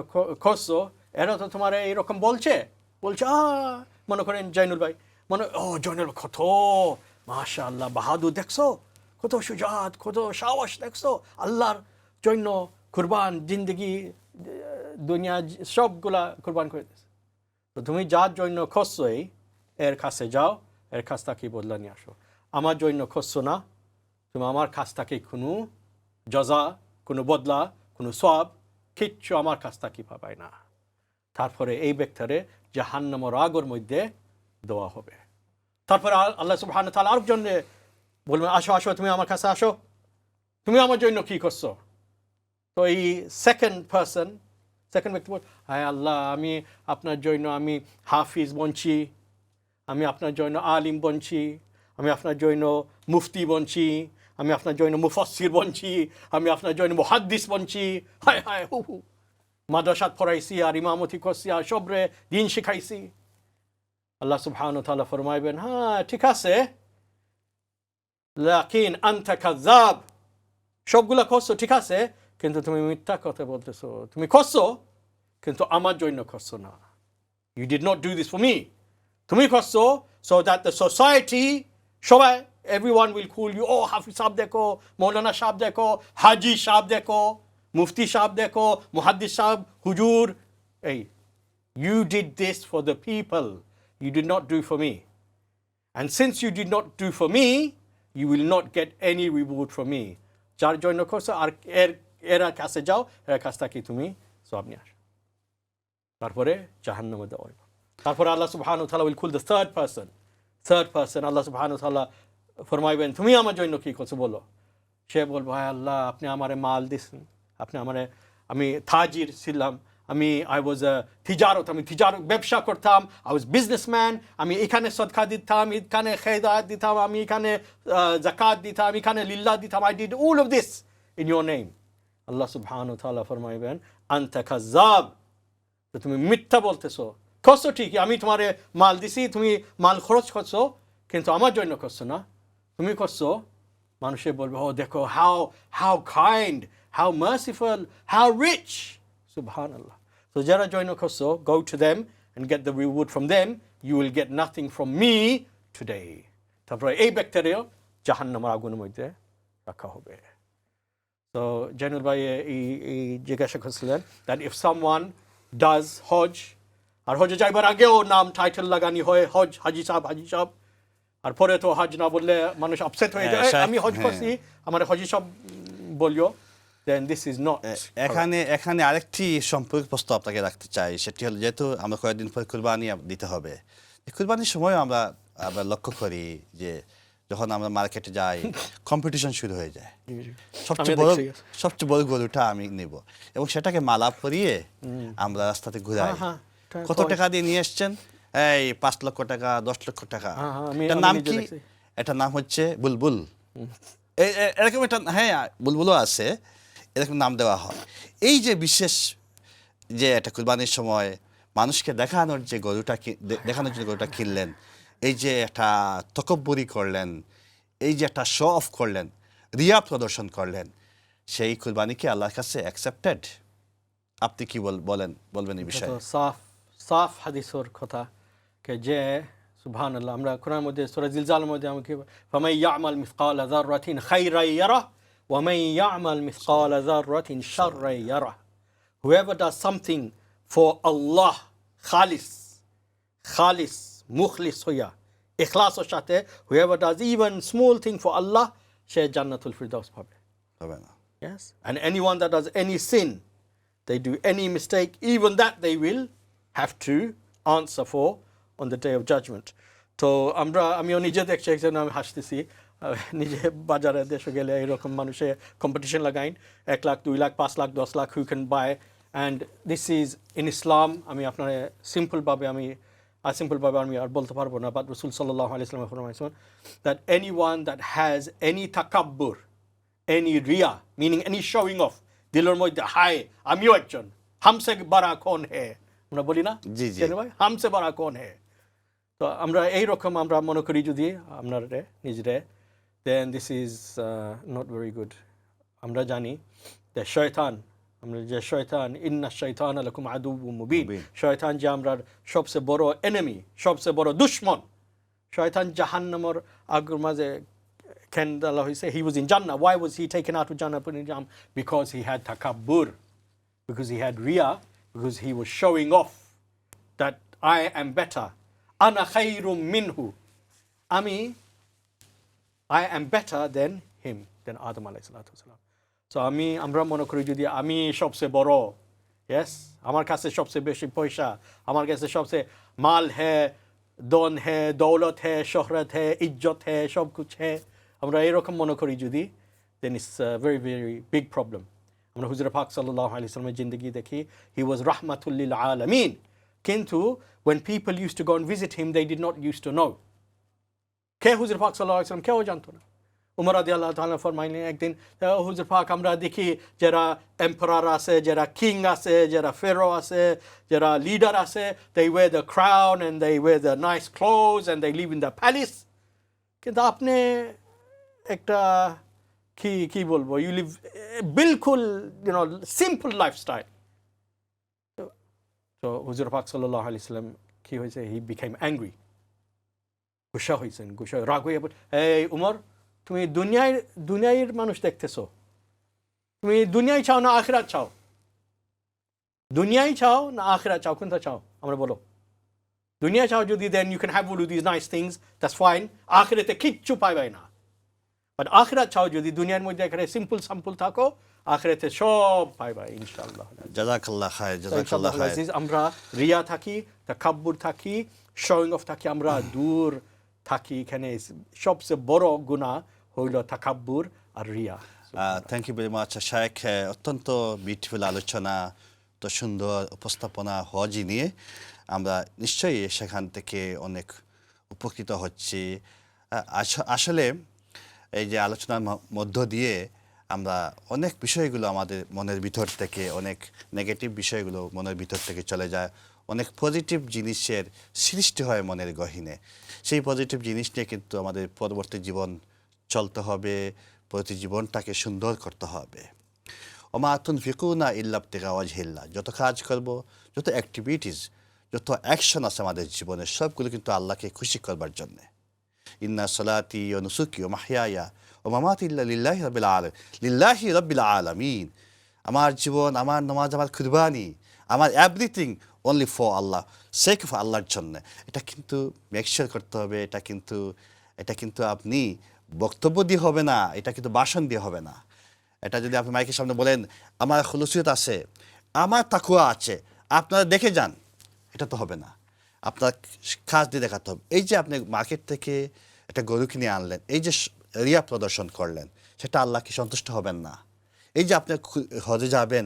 করছো এরা তো তোমার এইরকম বলছে মনে করেন জয়নুল ভাই, জয়নুল কত মাশাআল্লাহ বাহাদুর, দেখছো কত সুজাত, কত সাহস, দেখছো আল্লাহর জন্য কুরবান, জিন্দগি দুনিয়া সবগুলা কুরবান করে দিয়েছে। তো তুমি যার জন্য খুঁজছো এর কাছে যাও, এর কাছ থেকে বদলা নিয়ে আসো। আমার জন্য খুঁজছো না, তুমি আমার কাছ থেকে কোনো জজা, কোনো বদলা, কোনো সওয়াব কিচ্ছু আমার কাছ থেকে পাবাই না। তারপরে এই ব্যক্তিরে জাহান্নামের আগের মধ্যে দেওয়া হবে। তারপরে আল্লাহ সুবহানাহু ওয়া তাআলা আরেকজনে বলবেন, আসো, তুমি আমার কাছে আসো, তুমি আমার জন্য কি করছো? তো এই সেকেন্ড ব্যক্তি বল, হায় আল্লাহ, আমি আপনার জন্য আমি হাফিজ বনছি, আমি আপনার জন্য আলিম বনছি, আমি আপনার জন্য মুফতি বনছি, আমি আপনার জন্য মুফাসসির বনছি, আমি আপনার জন্য মুহাদ্দিস বনছি, হায় হায় হু হু, মাদ্রাসাত পড়াইছি আর ইমামতি করছি আর সবরে দিন শিখাইছি। আল্লাহ সুবহানাহু ওয়া তাআলা ফরমাইবেন, হ্যাঁ ঠিক আছে, লাকিন আনতা কাযযাব, সবগুলা করছো ঠিক আছে, কিন্তু তুমি মিথ্যা কথা বলতেছো। তুমি করছো কিন্তু আমার জন্য করছো না। You did not do this for me. তুমি করছো so that the society, সবাই, everyone will call you, oh হাফিজ সাহেব দেখো, মৌলানা সাহেব দেখো, হাজি সাহেব দেখো, মুফতি সাহেব দেখো, মুহাদ্দিস সাহেব, হুজুর। You did this for the people. You did not do for me. And since you did not do for me, you will not get any reward from me. যার জন্য করছো আর এর কাছে যাও, এর কাছ থেকে তুমি সওয়াব নিয়ে আসো। তারপরে জাহান্নামে দেওয়া হবে। তারপরে আল্লাহ সুবহানাহু ওয়া তাআলা will call the third person, আল্লাহ সুবহানাহু ওয়া তাআলা ফরমাইবেন, তুমি আমার জন্য কি করছো বলো। সে বলবো, হায় আল্লাহ, আপনি আমারে মাল দিছেন, আমি তাজির ছিলাম, আমি ব্যবসা করতাম, I was businessman, আমি এখানে সদকা দিতাম, এখানে খেদাত দিতাম, আমি এখানে যাকাত দিতাম, এখানে লিল্লাহ দিতাম, I did all of this in your name. আল্লাহ সুবহানাহু ওয়া তাআলা ফরমাইবেন আনতা কাযাব, তো তুমি মিথ্যা বলতেছো। করছো ঠিকই, আমি তোমারে মাল দিছি, তুমি মাল খরচ করছো, কিন্তু আমার জন্য করছো না, তুমি করছো। মানুষে বলবে ও দেখো how kind, how merciful, how rich, সুবহানাল্লাহ। তো যারা জয়েন করছো, go to them and get the reward from them. You will get nothing from me today. তারপরে এই ব্যক্তিরেও জাহান্নামের আগুনের মধ্যে রাখা হবে। তো জেনুল ভাই এই জিজ্ঞাসা করছিলেন that if someone does হজ, আর হজে যাইবার আগেও নাম টাইটেল লাগানি হয় হজ, হাজি সাহেব, আর পরে তো হজ না বললে মানুষ আপসেট হয়ে যায়, আমি হজ করছি আমার হাজি সাহেব বলিও, then this is not এখানে আরেকটি সম্পর্ক প্রশ্ন আপনাকে রাখতে চাই, সেটি হলো যেহেতু আমরা কয়েকদিন পর কুরবানি দিতে হবে, কুরবানির সময় আমরা লক্ষ্য করি যে যখন আমরা মার্কেটে যাই কম্পিটিশন শুরু হয়ে যায়, সবচেয়ে বড় গরুটা আমি নেব, এবং সেটাকে মালা পরিয়ে আমরা রাস্তাতে ঘুরাই। কত টাকা দিয়ে নিয়ে এসছেন? এই 5 লক্ষ টাকা, 10 লক্ষ টাকা। এটার নাম কি? এটার নাম হচ্ছে বুলবুল। এরকম একটা, হ্যাঁ বুলবুলও আছে, এরকম নাম দেওয়া হয়। এই যে বিশেষ যে একটা কুরবানির সময় মানুষকে দেখানোর যে দেখানোর জন্য গরুটা কিনলেন, এই যে একটা তকব্বুরি করলেন, এই যে একটা শো অফ করলেন, রিয়া প্রদর্শন করলেন, সেই কুরবানি কি আল্লাহর কাছে অ্যাকসেপ্টেড? আপনি কি বলবেন এই বিষয়ে? সাফ হাদিসের কথা কে যে সুবহানাল্লাহ, আমরা কোরআনের মধ্যে সূরা জিলজালের মধ্যে আমাকে ফামান ইয়ামাল মিসকালা যাররাতিন খায়রান ইয়ারা ওয়া মান ইয়ামাল মিসকালা যাররাতিন শাররান ইয়ারা। Whoever does something for Allah খালিস Mukhlis হইয়া ইখলাসের সাথে, whoever does even small thing for Allah, সে জান্নাতুল ফিরদাউস পাবে। Yes, and anyone that does any sin, they do any mistake, even that they will have to answer for on the day of judgment. তো আমিও নিজে দেখছি, একজন আমি হাসতেছি, নিজে বাজারে দেশে গেলে এরকম মানুষে কম্পিটিশন লাগাইন 1 lakh 2 lakh 5 lakh 10 lakh who can buy, and this is in Islam. আমি আপনার সিম্পলভাবে আমি আর বলতে পারবো না, বাট রাসূল সাল্লাল্লাহু আলাইহি ওয়াসাল্লাম ফরমাইছেন that anyone that has any takabbur, any riya, meaning any showing off, দিলের মধ্যে হাই আমিও একজন, হামসে বড়া কোন হে, আমরা বলি না ভাই হামসে বড়া কোন হে, তো আমরা এইরকম আমরা মনে করি যদি আপনার নিজরে, then this is not very good. আমরা জানি যে শয়তান, ইন্না শাইতানা লাকুম আদুউম মুবিন, শয়তান যে আমরা সবচেয়ে বড় এনিমি, সবচেয়ে বড় দুশমন। শয়তান জাহান্নামের আগুনের মাঝে কেন দেওয়া হয়েছে? he was in Jannah. Why was he taken out of Jannah, put in Jannah? Because he had takabbur, because he had riya, because he was showing off that I am better, ana khayrum minhu, I am better than him, than Adam alayhi salatu wasalam. So আমরা মনে করি যদি আমি সবচেয়ে বড়, yes, আমার কাছে সবচেয়ে বেশি পয়সা, আমার কাছে সবচেয়ে মাল হে, দন হে, দৌলত হে, শহরত হে, ইজ্জত হে, সব কিছু হে, আমরা এরকম মনে করি যদি, then it's a very very big problem. আমরা হুজুর পাক সাল্লাল্লাহু আলাইহি ওয়াসাল্লামের জিন্দেগি দেখি, he was rahmatul lil alamin, কিন্তু when people used to go and visit him, they did not used to know কে হুজুর পাক সাল্লাল্লাহু আলাইহি ওয়াসাল্লাম, কেউ জানতো না। উমর রাদিয়াল্লাহু তাআলা ফরমাইলেন একদিন, হুজুর পাক আমরা দেখি যারা এম্পারার আছে, যারা কিং আছে, যারা ফেরো আছে, যারা লিডার আছে, they wear the crown and they wear the nice clothes and they live in the palace, কিন্তু আপনি একটা কি বলবো, you live বিলকুল simple lifestyle. তো হুজুর পাক সাল্লাল্লাহু আলাইহি ওয়াসাল্লাম কি হয়েছে, he became angry, গুসা হয়েছেন, রাগ হয়ে, এই উমর তুমি দুনিয়ার মানুষ দেখতেছো, তুমি দুনিয়ায় চাও না আখিরাত চাও? দুনিয়ায় চাও না আখিরাত চাও, কোনটা চাও আমরা বলো? দুনিয়া চাও যদি, then you can have all of these nice things, that's fine, আখিরাতে কিচ্ছু পাইবে না। বাট আখিরাত চাও যদি, দুনিয়ার মধ্যে এখানে সিম্পল থাকো, আখিরাতে সব পাইবা ইনশাআল্লাহ। জাযাকাল্লাহ খায়র, জাযাকাল্লাহ খায়র। আমরা রিয়া থাকি, তাকাব্বুর থাকি, শোয়িং অফ থাকি, আমরা দূর থাকি। এখানে সবচেয়ে বড় গুনাহ হইল তাকাব্বুর আর রিয়া। থ্যাংক ইউ ভেরি মাচ শায়েখ, অত্যন্ত বিউটিফুল আলোচনা, তো সুন্দর উপস্থাপনা হজ নিয়ে। আমরা নিশ্চয়ই সেখান থেকে অনেক উপকৃত হচ্ছি। আসলে এই যে আলোচনার মধ্য দিয়ে আমরা অনেক বিষয়গুলো আমাদের মনের ভিতর থেকে, অনেক নেগেটিভ বিষয়গুলো মনের ভিতর থেকে চলে যায়, অনেক পজিটিভ জিনিসের সৃষ্টি হয় মনের গহীনে। সেই পজিটিভ জিনিস নিয়ে কিন্তু আমাদের পরবর্তী জীবন চলতে হবে, প্রতি জীবনটাকে সুন্দর করতে হবে। ওমা তুনফিকুনা ইল্লা ইবতিগা ওয়াজহিল্লাহ, যত কাজ করব, যত অ্যাক্টিভিটিস, যত অ্যাকশন আছে আমাদের জীবনে, সবগুলো কিন্তু আল্লাহকে খুশি করবার জন্যে। ইন্না সলাতি ওয়া নুসুকি ওয়া মাহইয়ায়া ওয়া মামাতি ইল্লা লিল্লাহি রাব্বিল আলামিন। আমার জীবন, আমার নামাজ, আমার কুরবানি, আমার everything only for Allah, sake for আল্লাহর জন্য। এটা কিন্তু মেকশিওর করতে হবে। এটা কিন্তু আপনি বক্তব্য দিয়ে হবে না, এটা কিন্তু ভাষণ দিয়ে হবে না। এটা যদি আপনি মাইকের সামনে বলেন আমার খুলুসিয়ত আছে, আমার তাকুয়া আছে, আপনারা দেখে যান, এটা তো হবে না। আপনার কাজ দিয়ে দেখাতে হবে। এই যে আপনি মার্কেট থেকে একটা গরু কিনে আনলেন, এই যে রিয়া প্রদর্শন করলেন, সেটা আল্লাহকে সন্তুষ্ট হবেন না। এই যে আপনি হজে যাবেন,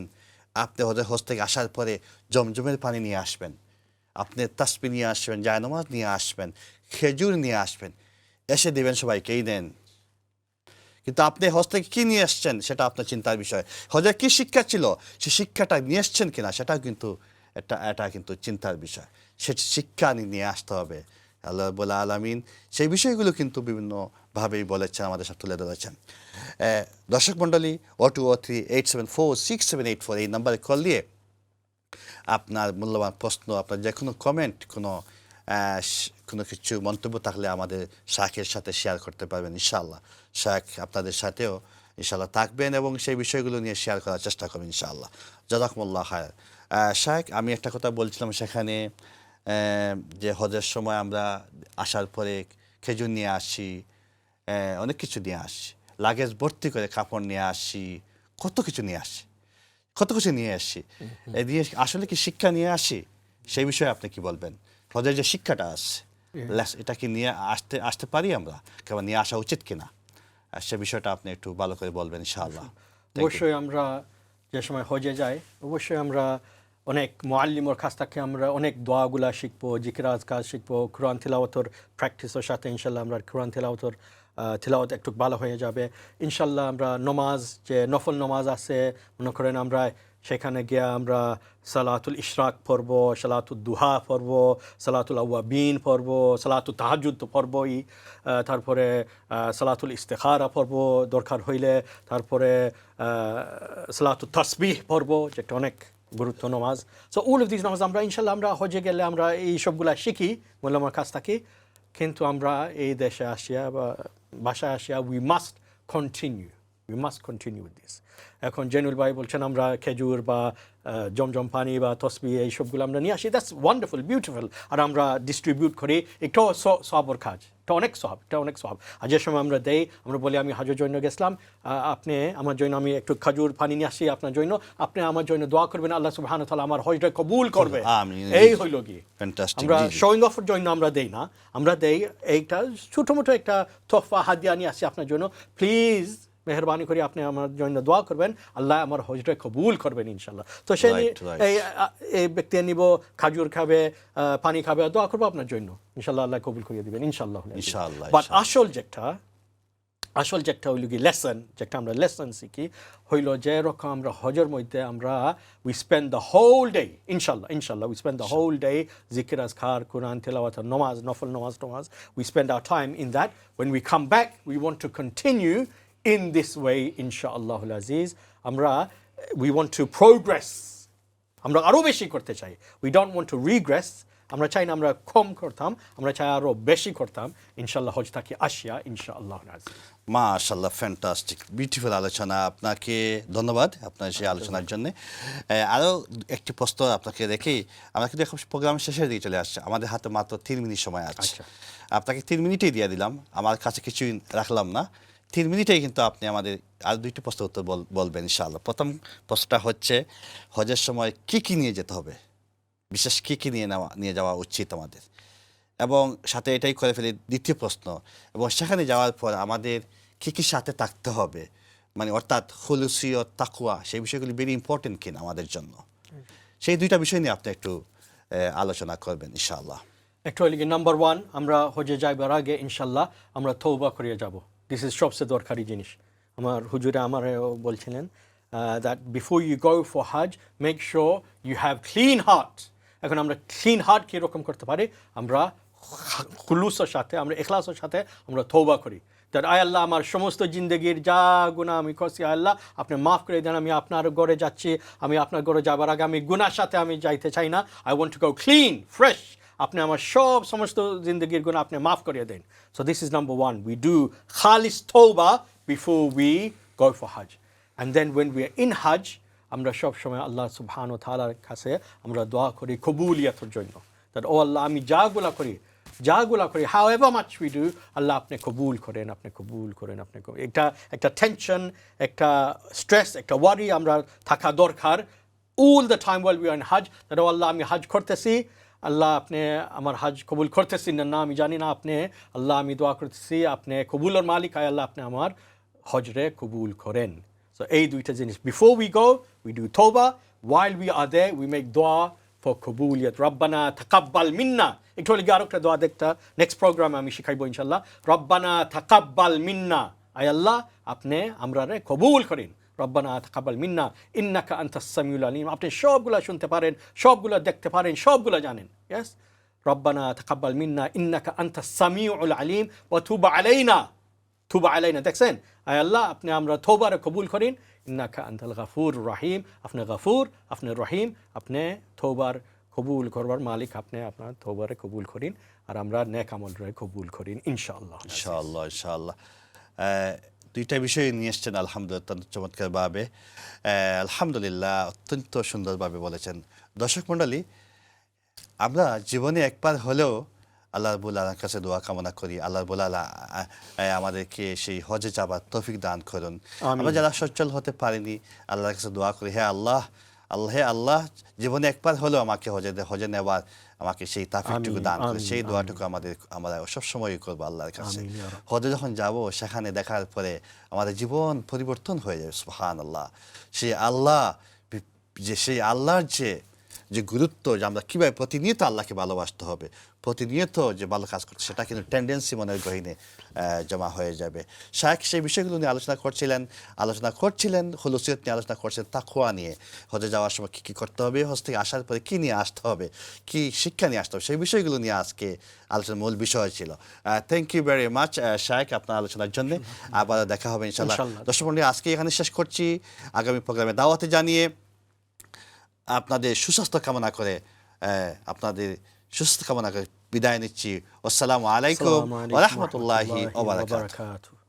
আপনি হজ থেকে আসার পরে জমজমের পানি নিয়ে আসবেন, আপনি তাসবিহ নিয়ে আসবেন, জায়নামাজ নিয়ে আসবেন, খেজুর নিয়ে আসবেন, এসে দেবেন সবাইকেই দেন। কিন্তু আপনি হজ থেকে কী নিয়ে আসছেন সেটা আপনার চিন্তার বিষয়। হজের কী শিক্ষা ছিল, সে শিক্ষাটা নিয়ে আসছেন কিনা সেটাও কিন্তু এটা কিন্তু চিন্তার বিষয়। সে শিক্ষা নিয়ে আসতে হবে। আল্লাহ রাব্বুল আলামিন সেই বিষয়গুলো কিন্তু বিভিন্নভাবেই বলেছেন, আমাদের সাথে তুলে ধরেছেন। দর্শক মণ্ডলী, 0203874678 এই নাম্বারে কল দিয়ে আপনার মূল্যবান প্রশ্ন, আপনার যে কোনো কমেন্ট, কোনো কিছু মন্তব্য থাকলে আমাদের শাখের সাথে শেয়ার করতে পারবেন ইনশাআল্লাহ। শাখ আপনাদের সাথেও ইনশাআল্লাহ থাকবেন এবং সেই বিষয়গুলো নিয়ে শেয়ার করার চেষ্টা করবেন ইনশাআল্লাহ। জাযাকুমুল্লাহ খায়র। শাখ, আমি একটা কথা বলছিলাম সেখানে, যে হজের সময় আমরা আসার পরে খেজুর নিয়ে আসি, অনেক কিছু নিয়ে আসি, লাগেজ ভর্তি করে কাপড় নিয়ে আসি, কত কিছু নিয়ে আসি। এই দিয়ে আসলে কি শিক্ষা নিয়ে আসি, সেই বিষয়ে আপনি কি বলবেন? হজের যে শিক্ষাটা আছে, এটা কি নিয়ে আসতে পারি আমরা, কেমন নিয়ে আসা উচিত কিনা, সে বিষয়টা আপনি একটু ভালো করে বলবেন ইনশাআল্লাহ। অবশ্যই আমরা যে সময় হজে যাই, অবশ্যই আমরা অনেক মুআল্লিমের কাছ থেকে আমরা অনেক দোয়াগুলা শিখবো, জিকির আজকার শিখবো, কোরআন তিলাওয়াতের প্র্যাকটিসের সাথে ইনশাল্লাহ আমরা কোরআন তিলাওয়াত একটু ভালো হয়ে যাবে ইনশাল্লাহ। আমরা নমাজ, যে নফল নমাজ আছে, মনে করেন আমরা সেখানে গিয়ে আমরা সালাতুল ইশরাক পড়ব, সালাতুল দুহা পড়ব, সালাতুল আওয়াবিন পড়ব, সালাতুল তাহাজ্জুদ তো পড়বই, তারপরে সালাতুল ইস্তেখারা পড়ব দরকার হইলে, তারপরে সালাতুল তাসবিহ পড়ব, যেটা অনেক গুরুত্ব নমাজ। সো অল অফ দিস নামাজ আমরা ইনশাল্লাহ আমরা হজে গেলে আমরা এই সবগুলা শিখি মোল্লামার কাছ থেকে। কিন্তু আমরা এই দেশে আসিয়া বা বাসায় আসিয়া we must continue with this. এখন জেনুল ভাই বলছেন আমরা খেজুর বা জমজম পানি বা তসবিহ এই সবগুলো আমরা নিয়ে আসি, দ্যাটস ওয়ান্ডারফুল, বিউটিফুল, আর আমরা ডিস্ট্রিবিউট করি। একটাও সওয়াবের কাজ, এটা অনেক সওয়াব। আর যে সময় আমরা দেই, আমরা বলি আমি হজের জন্য গেছিলাম, আপনি আমার জন্য, আমি একটু খেজুর পানি নিয়ে আসি আপনার জন্য, আপনি আমার জন্য দোয়া করবেন, আল্লাহ সুবহানাহু ওয়া তাআলা আমার হজটা কবুল করবে। এই হইল কি, আমরা শোয়িং অফের জন্য আমরা দেই না, আমরা দেই এইটা ছোটো মোটো একটা তোহফা হাদিয়া নিয়ে আসি আপনার জন্য, প্লিজ মেহরবানি করে আপনি আমার জন্য দোয়া করবেন, আল্লাহ আমার হজটা কবুল করবেন ইনশাল্লাহ। তো সেই এই ব্যক্তি নিব, খাজুর খাবে, পানি খাবে, দোয়া করবো আপনার জন্য, ইনশাল্লাহ আল্লাহ কবুল করিয়ে দিবেন ইনশাল্লাহ। বাট আসল যেটা হইল কি লেসন, যেটা আমরা লেসন শিখি হইল যে রকম আমরা হজের মধ্যে আমরা we spend the whole day ইনশাল্লাহ we spend the whole day জিকির আজকার, কোরআন তেলাওয়াত, নমাজ, নফল নমাজ, we spend our time in that. When we come back we want to continue in this way ইনশাআল্লাহুল আজিজ। we want to progress, আমরা আরো বেশি করতে চাই, we don't want to regress। আমরা চাই না আমরা কম করতাম, আমরা চাই আরো বেশি করতাম ইনশাআল্লাহ হজ থেকে আসিয়া ইনশাআল্লাহুল আজিজ। মাশাআল্লাহ, ফ্যান্টাস্টিক, বিউটিফুল আলোচনা। আপনাকে ধন্যবাদ আপনার সেই আলোচনার জন্য। আরও একটি প্রশ্ন আপনাকে রেখেই আমরা কিন্তু এখন প্রোগ্রাম শেষের দিকে চলে আসছে, আমাদের হাতে মাত্র 3 মিনিট সময় আছে। আপনাকে 3 মিনিটেই দিয়ে দিলাম, আমার কাছে কিছুই রাখলাম না। 3 মিনিটেই কিন্তু আপনি আমাদের আর 2টি প্রশ্নের উত্তর বলবেন ইনশাআল্লাহ। প্রথম প্রশ্নটা হচ্ছে, হজের সময় কি নিয়ে যেতে হবে, বিশেষ কি নিয়ে যাওয়া উচিত আমাদের, এবং সাথে এটাই করে ফেলি দ্বিতীয় প্রশ্ন, এবং সেখানে যাওয়ার পর আমাদের কি সাথে থাকতে হবে, মানে অর্থাৎ খুলুসিয়ত, তাকওয়া, সেই বিষয়গুলি ভেরি ইম্পর্টেন্ট কিনা আমাদের জন্য, সেই 2টা বিষয় নিয়ে আপনি একটু আলোচনা করবেন ইনশাআল্লাহ। একটা হইল কি, নাম্বার 1, আমরা হজে যাইবার আগে ইনশাআল্লাহ আমরা তওবা করিয়া যাব। দিস ইজ সবচেয়ে দরকারি জিনিস। আমার হুজুরে আমার বলছিলেন that before you go for Hajj make sure you have clean heart. এখন আমরা ক্লিন হার্ট কীরকম করতে পারি? আমরা খুলুসের সাথে, আমরা ইখলাসের সাথে আমরা তওবা করি, that আয় আল্লাহ আমার সমস্ত জিন্দগির যা গুনাহ আমি করছি আয় আল্লাহ আপনি মাফ করে দেন, আমি আপনার ঘরে যাচ্ছি, আমি আপনার ঘরে যাবার আগে আমি গুনাহর সাথে আমি যাইতে চাই না, I want to go clean fresh, আপনি আমার সমস্ত জিন্দগির গুনাহ আপনি মাফ করিয়ে দেন। So this is number one, we do খালিস তওবা বিফোর উই গো ফর হজ। And then when we are in হজ আমরা সব সময় আল্লাহ সুবহানাহু ওয়া তাআলার কাছে আমরা দোয়া করি কবুলিয়তের জন্য, that ও আল্লাহ আমি যাগুলা করি however much we do, আল্লাহ আপনি কবুল করেন, আপনি কবুল করেন, আপনি একটা টেনশন, একটা স্ট্রেস, একটা ওয়ারি আমরা থাকা দরকার all the time while we are in hajj, that ও আল্লাহ আমি হজ করতেছি, আল্লাহ আপনি আমার হজ কবুল করতেছি না আমি জানি না, আপনি আল্লাহ আমি দোয়া করতেছি আপনি কবুলের মালিক, আয় আল্লাহ আপনি আমার হজরে কবুল করেন। So এই দুইটা জিনিস, before we go we do tawbah, while we are there we make dua for কবুলিয়ত, রব্বানা তাকাব্বাল মিন্না, একটু হলে গিয়ে আরেকটা দোয়া দেখতে নেক্সট প্রোগ্রামে আমি শিখাইবো ইনশাল্লাহ, রব্বানা তাকাব্বাল মিন্না, আয় আল্লাহ আপনি আমরারে কবুল করেন, রব্বানা তাকাব্বাল মিন্না ইন্নাকা আনতাস সামিউল আলিম, আপনি সবগুলা শুনতে পারেন, সবগুলা দেখতে পারেন, সবগুলা জানেন, ইয়েস, রব্বানা তাকাব্বাল মিন্না ইন্নাকা আনতাস সামিউল আলিম ওয়া তুব আলাইনা, তুবা আলাইনা, দেখছেন আয় আল্লাহ আপনি আমরা তওবারে কবুল করেন, ইন্নাকা আনতাল গাফুর রহিম, আপনি গাফুর, আপনি রহিম, আপনি তওবার কবুল করবার মালিক, আপনি আপনার তওবারে কবুল করেন আর আমরা নেক আমলরে কবুল করেন ইনশাআল্লাহ। ইনশাআল্লাহ দুইটা বিষয় নিয়ে এসছেন আলহামদুলিল্লাহ অত্যন্ত চমৎকারভাবে, আলহামদুলিল্লাহ অত্যন্ত সুন্দরভাবে বলেছেন। দর্শক মণ্ডলী, আমরা জীবনে একবার হলেও আল্লাহ রাব্বুল আলামিনের কাছে দোয়া কামনা করি, আল্লাহ রাব্বুল আলামিন আমাদেরকে সেই হজে যাবার তৌফিক দান করুন। আমরা যারা সচ্ছল হতে পারিনি আল্লাহর কাছে দোয়া করি, হে আল্লাহ জীবনে একবার হলেও আমাকে হজে নেওয়ার আমাকে সেই তৌফিকটুকু দান করে, সেই দোয়াটুকু আমরা সবসময় করবো আল্লাহর কাছে। হজে যখন যাব সেখানে দেখার পরে আমাদের জীবন পরিবর্তন হয়ে যাবে, সুবহানাল্লাহ। সেই আল্লাহর যে গুরুত্ব, যে আমরা কীভাবে প্রতিনিয়ত আল্লাহকে ভালোবাসতে হবে, প্রতিনিয়ত যে ভালো কাজ করতে, সেটা কিন্তু টেন্ডেন্সি মনের গহীনে জমা হয়ে যাবে। শায়েখ সেই বিষয়গুলো নিয়ে আলোচনা করছিলেন, হুলুসিয়ত নিয়ে আলোচনা করছিলেন, তাকওয়া নিয়ে, হজে যাওয়ার সময় কী কী করতে হবে, হজ থেকে আসার পরে কী নিয়ে আসতে হবে, কী শিক্ষা নিয়ে আসতে হবে, সেই বিষয়গুলো নিয়ে আজকে আলোচনার মূল বিষয় ছিল। থ্যাংক ইউ ভেরি মাচ শায়েখ আপনার আলোচনার জন্য। আবার দেখা হবে ইনশাআল্লাহ। দর্শক মণ্ডলী, আজকে এখানে শেষ করছি, আগামী প্রোগ্রামে দাওয়াতে জানিয়ে আপনাদের সুস্বাস্থ্য কামনা করে বিদায় নিচ্ছি। আসসালামু আলাইকুম ওয়া রাহমাতুল্লাহি ওয়া বারাকাতুহু।